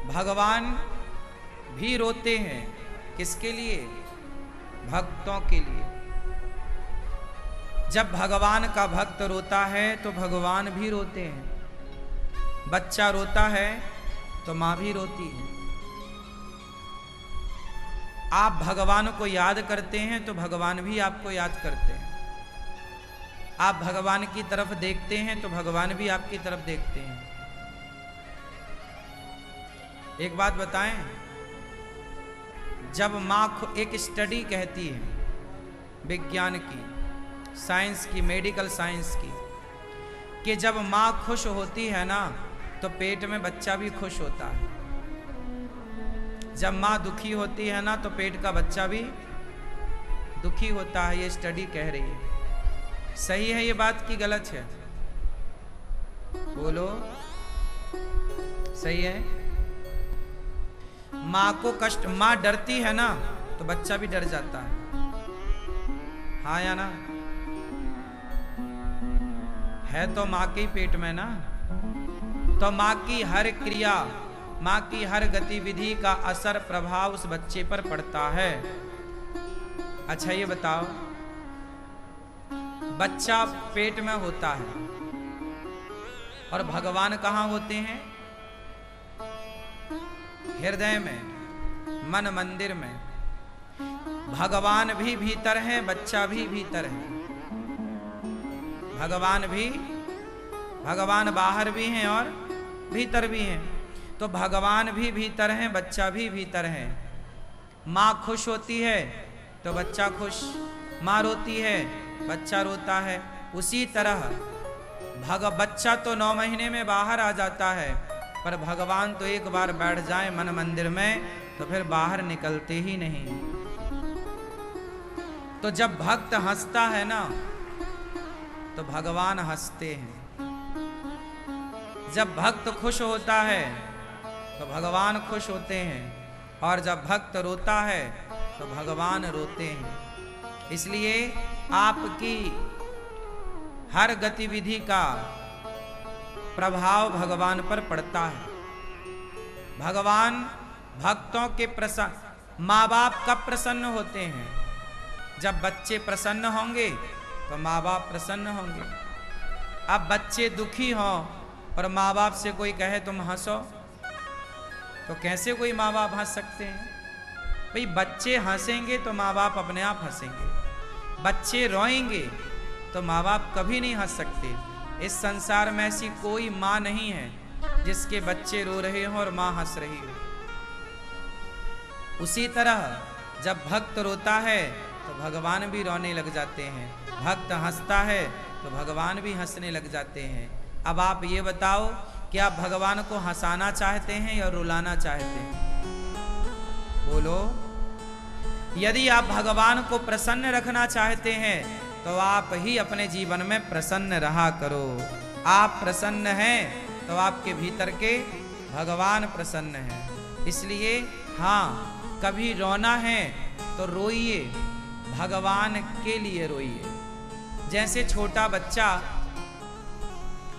भगवान भी रोते हैं। किसके लिए? भक्तों के लिए। जब भगवान का भक्त रोता है तो भगवान भी रोते हैं। बच्चा रोता है तो माँ भी रोती है। आप भगवान को याद करते हैं तो भगवान भी आपको याद करते हैं। आप भगवान की तरफ देखते हैं तो भगवान भी आपकी तरफ देखते हैं। एक बात बताएं, जब माँ एक स्टडी कहती है विज्ञान की, साइंस की, मेडिकल साइंस की, कि जब माँ खुश होती है ना तो पेट में बच्चा भी खुश होता है। जब माँ दुखी होती है ना तो पेट का बच्चा भी दुखी होता है। ये स्टडी कह रही है। सही है ये बात कि गलत है? बोलो, सही है? माँ को कष्ट, माँ डरती है ना तो बच्चा भी डर जाता है। हाँ या ना? है तो माँ के ही पेट में ना। तो माँ की हर क्रिया, माँ की हर गतिविधि का असर, प्रभाव उस बच्चे पर पड़ता है। अच्छा ये बताओ, बच्चा पेट में होता है और भगवान कहाँ होते हैं? हृदय में, मन मंदिर में। भगवान भी भीतर है, बच्चा भी भीतर है। भगवान बाहर भी हैं और भीतर भी हैं। तो भगवान भी भीतर हैं, बच्चा भी भीतर है। माँ खुश होती है तो बच्चा खुश, माँ रोती है बच्चा रोता है। उसी तरह बच्चा तो 9 महीने में बाहर आ जाता है, पर भगवान तो एक बार बैठ जाए मन मंदिर में तो फिर बाहर निकलते ही नहीं। तो जब भक्त हंसता है ना तो भगवान हंसते हैं। जब भक्त खुश होता है तो भगवान खुश होते हैं, और जब भक्त रोता है तो भगवान रोते हैं। इसलिए आपकी हर गतिविधि का प्रभाव भगवान पर पड़ता है। भगवान भक्तों के प्रसन्न, माँ बाप कब प्रसन्न होते हैं? जब बच्चे प्रसन्न होंगे तो माँ बाप प्रसन्न होंगे। अब बच्चे दुखी हों और माँ बाप से कोई कहे तुम हंसो, तो कैसे कोई माँ बाप हंस सकते हैं? भाई बच्चे हंसेंगे तो माँ बाप अपने आप हंसेंगे। बच्चे रोएंगे तो माँ बाप कभी नहीं हंस सकते। इस संसार में ऐसी कोई माँ नहीं है जिसके बच्चे रो रहे हों और माँ हंस रही हो। उसी तरह जब भक्त रोता है तो भगवान भी रोने लग जाते हैं, भक्त हंसता है तो भगवान भी हंसने लग जाते हैं। अब आप ये बताओ कि आप भगवान को हंसाना चाहते हैं या रुलाना चाहते हैं? बोलो। यदि आप भगवान को प्रसन्न रखना चाहते हैं तो आप ही अपने जीवन में प्रसन्न रहा करो। आप प्रसन्न हैं तो आपके भीतर के भगवान प्रसन्न हैं। इसलिए हाँ, कभी रोना है तो रोइए, भगवान के लिए रोइए। जैसे छोटा बच्चा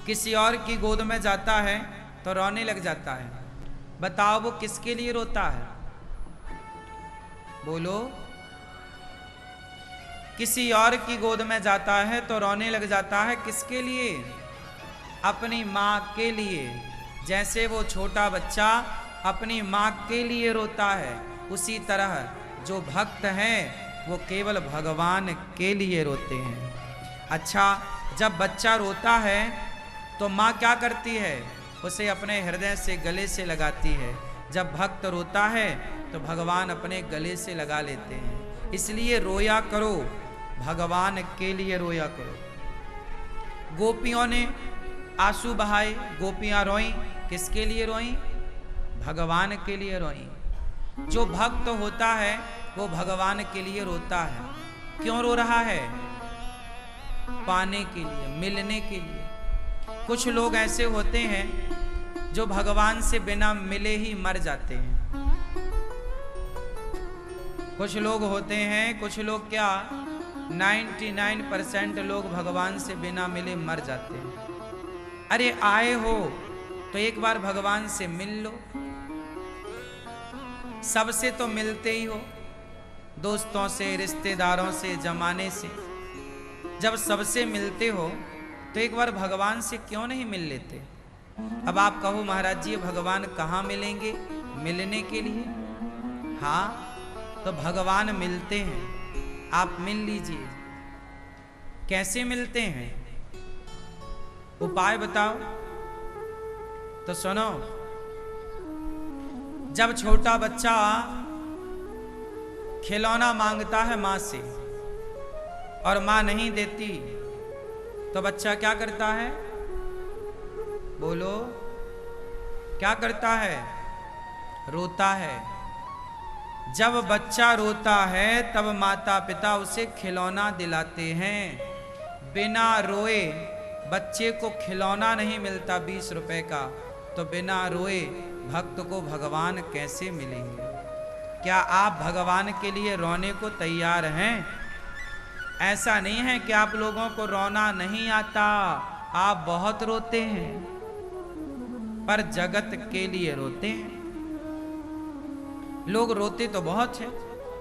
किसी और की गोद में जाता है तो रोने लग जाता है। बताओ वो किसके लिए रोता है? बोलो। किसी और की गोद में जाता है तो रोने लग जाता है, किसके लिए? अपनी माँ के लिए। जैसे वो छोटा बच्चा अपनी माँ के लिए रोता है, उसी तरह जो भक्त हैं वो केवल भगवान के लिए रोते हैं। अच्छा, जब बच्चा रोता है तो माँ क्या करती है? उसे अपने हृदय से, गले से लगाती है। जब भक्त रोता है तो भगवान अपने गले से लगा लेते हैं। इसलिए रोया करो, भगवान के लिए रोया करो। गोपियों ने आंसू बहाए, गोपियां रोईं, किसके लिए रोईं? भगवान के लिए रोईं। जो भक्त होता है वो भगवान के लिए रोता है। क्यों रो रहा है? पाने के लिए, मिलने के लिए। कुछ लोग ऐसे होते हैं जो भगवान से बिना मिले ही मर जाते हैं। कुछ लोग होते हैं, कुछ लोग क्या 99% लोग भगवान से बिना मिले मर जाते हैं। अरे आए हो तो एक बार भगवान से मिल लो, सबसे तो मिलते ही हो, दोस्तों से, रिश्तेदारों से, जमाने से। जब सबसे मिलते हो तो एक बार भगवान से क्यों नहीं मिल लेते? अब आप कहो महाराज जी भगवान कहाँ मिलेंगे? मिलने के लिए, हाँ तो भगवान मिलते हैं, आप मिल लीजिए। कैसे मिलते हैं? उपाय बताओ तो सुनो। जब छोटा बच्चा खिलौना मांगता है मां से और मां नहीं देती तो बच्चा क्या करता है? बोलो, क्या करता है? रोता है। जब बच्चा रोता है तब माता पिता उसे खिलौना दिलाते हैं। बिना रोए बच्चे को खिलौना नहीं मिलता 20 रुपए का, तो बिना रोए भक्त को भगवान कैसे मिलेंगे? क्या आप भगवान के लिए रोने को तैयार हैं? ऐसा नहीं है कि आप लोगों को रोना नहीं आता, आप बहुत रोते हैं, पर जगत के लिए रोते हैं। लोग रोते तो बहुत हैं।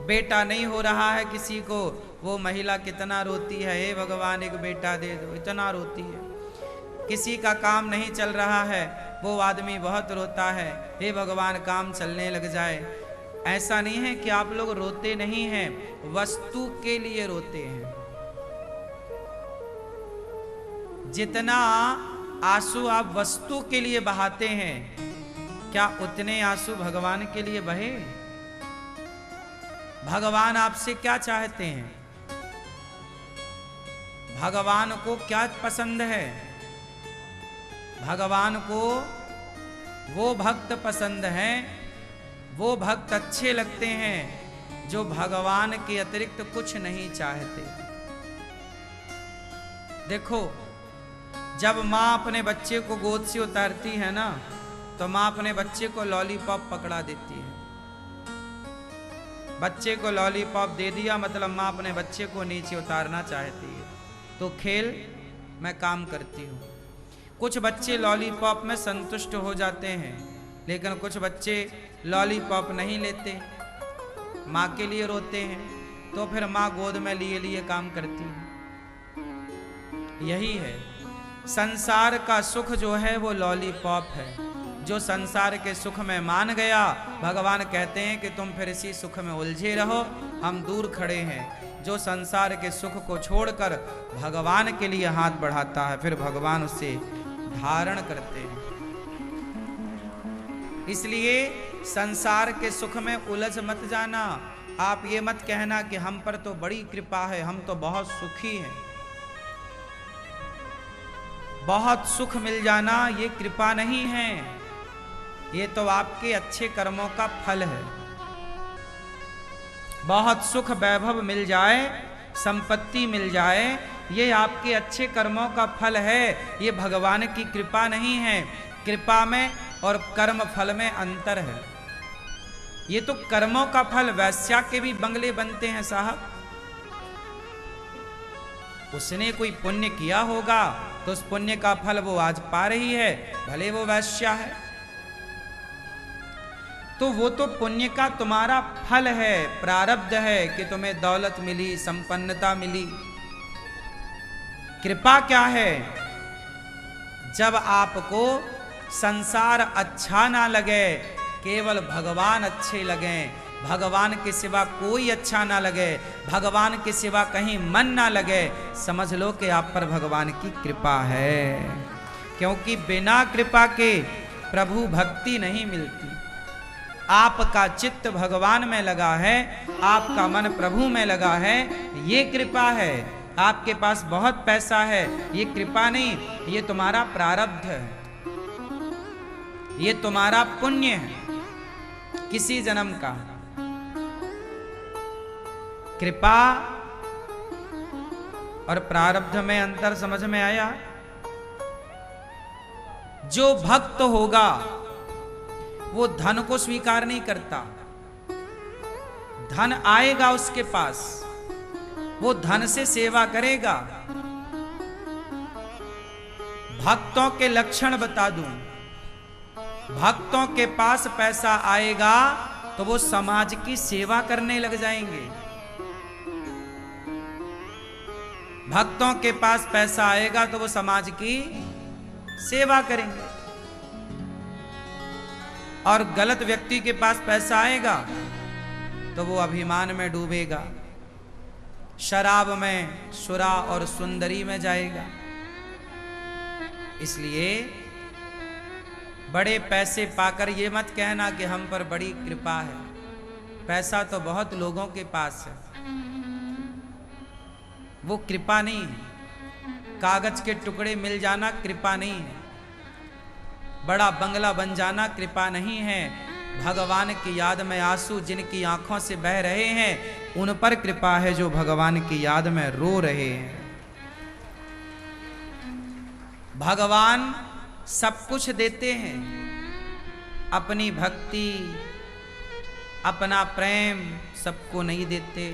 बेटा नहीं हो रहा है किसी को, वो महिला कितना रोती है, हे भगवान एक बेटा दे दो, इतना रोती है। किसी का काम नहीं चल रहा है, वो आदमी बहुत रोता है, हे भगवान काम चलने लग जाए। ऐसा नहीं है कि आप लोग रोते नहीं हैं, वस्तु के लिए रोते हैं। जितना आंसू आप वस्तु के लिए बहाते हैं, क्या उतने आंसू भगवान के लिए बहे? भगवान आपसे क्या चाहते हैं? भगवान को क्या पसंद है? भगवान को वो भक्त पसंद हैं, वो भक्त अच्छे लगते हैं जो भगवान के अतिरिक्त कुछ नहीं चाहते। देखो, जब माँ अपने बच्चे को गोद से उतारती है ना, तो माँ अपने बच्चे को लॉलीपॉप पकड़ा देती है। बच्चे को लॉलीपॉप दे दिया मतलब माँ अपने बच्चे को नीचे उतारना चाहती है। तो खेल, मैं काम करती हूँ। कुछ बच्चे लॉलीपॉप में संतुष्ट हो जाते हैं, लेकिन कुछ बच्चे लॉलीपॉप नहीं लेते, माँ के लिए रोते हैं, तो फिर माँ गोद में लिए लिए काम करती है। यही है संसार का सुख, जो है वो लॉलीपॉप है। जो संसार के सुख में मान गया, भगवान कहते हैं कि तुम फिर इसी सुख में उलझे रहो, हम दूर खड़े हैं। जो संसार के सुख को छोड़कर भगवान के लिए हाथ बढ़ाता है, फिर भगवान उसे धारण करते हैं। इसलिए संसार के सुख में उलझ मत जाना। आप ये मत कहना कि हम पर तो बड़ी कृपा है, हम तो बहुत सुखी हैं। बहुत सुख मिल जाना ये कृपा नहीं है, ये तो आपके अच्छे कर्मों का फल है। बहुत सुख वैभव मिल जाए, संपत्ति मिल जाए, ये आपके अच्छे कर्मों का फल है, ये भगवान की कृपा नहीं है। कृपा में और कर्म फल में अंतर है। ये तो कर्मों का फल, वैश्या के भी बंगले बनते हैं साहब। उसने कोई पुण्य किया होगा तो उस पुण्य का फल वो आज पा रही है, भले वो वैश्या है। तो वो तो पुण्य का तुम्हारा फल है, प्रारब्ध है कि तुम्हें दौलत मिली, संपन्नता मिली। कृपा क्या है? जब आपको संसार अच्छा ना लगे, केवल भगवान अच्छे लगे, भगवान के सिवा कोई अच्छा ना लगे, भगवान के सिवा कहीं मन ना लगे, समझ लो कि आप पर भगवान की कृपा है। क्योंकि बिना कृपा के प्रभु भक्ति नहीं मिलती। आपका चित्त भगवान में लगा है, आपका मन प्रभु में लगा है, ये कृपा है। आपके पास बहुत पैसा है, ये कृपा नहीं, ये तुम्हारा प्रारब्ध है, ये तुम्हारा पुण्य है किसी जन्म का। कृपा और प्रारब्ध में अंतर समझ में आया? जो भक्त होगा वो धन को स्वीकार नहीं करता। धन आएगा उसके पास, वो धन से सेवा करेगा। भक्तों के लक्षण बता दूं, भक्तों के पास पैसा आएगा तो वो समाज की सेवा करने लग जाएंगे। भक्तों के पास पैसा आएगा तो वो समाज की सेवा करेंगे, और गलत व्यक्ति के पास पैसा आएगा तो वो अभिमान में डूबेगा, शराब में, सुरा और सुंदरी में जाएगा। इसलिए बड़े पैसे पाकर ये मत कहना कि हम पर बड़ी कृपा है। पैसा तो बहुत लोगों के पास है, वो कृपा नहीं है। कागज के टुकड़े मिल जाना कृपा नहीं है, बड़ा बंगला बन जाना कृपा नहीं है। भगवान की याद में आंसू जिनकी आंखों से बह रहे हैं, उन पर कृपा है जो भगवान की याद में रो रहे हैं। भगवान सब कुछ देते हैं, अपनी भक्ति, अपना प्रेम सबको नहीं देते।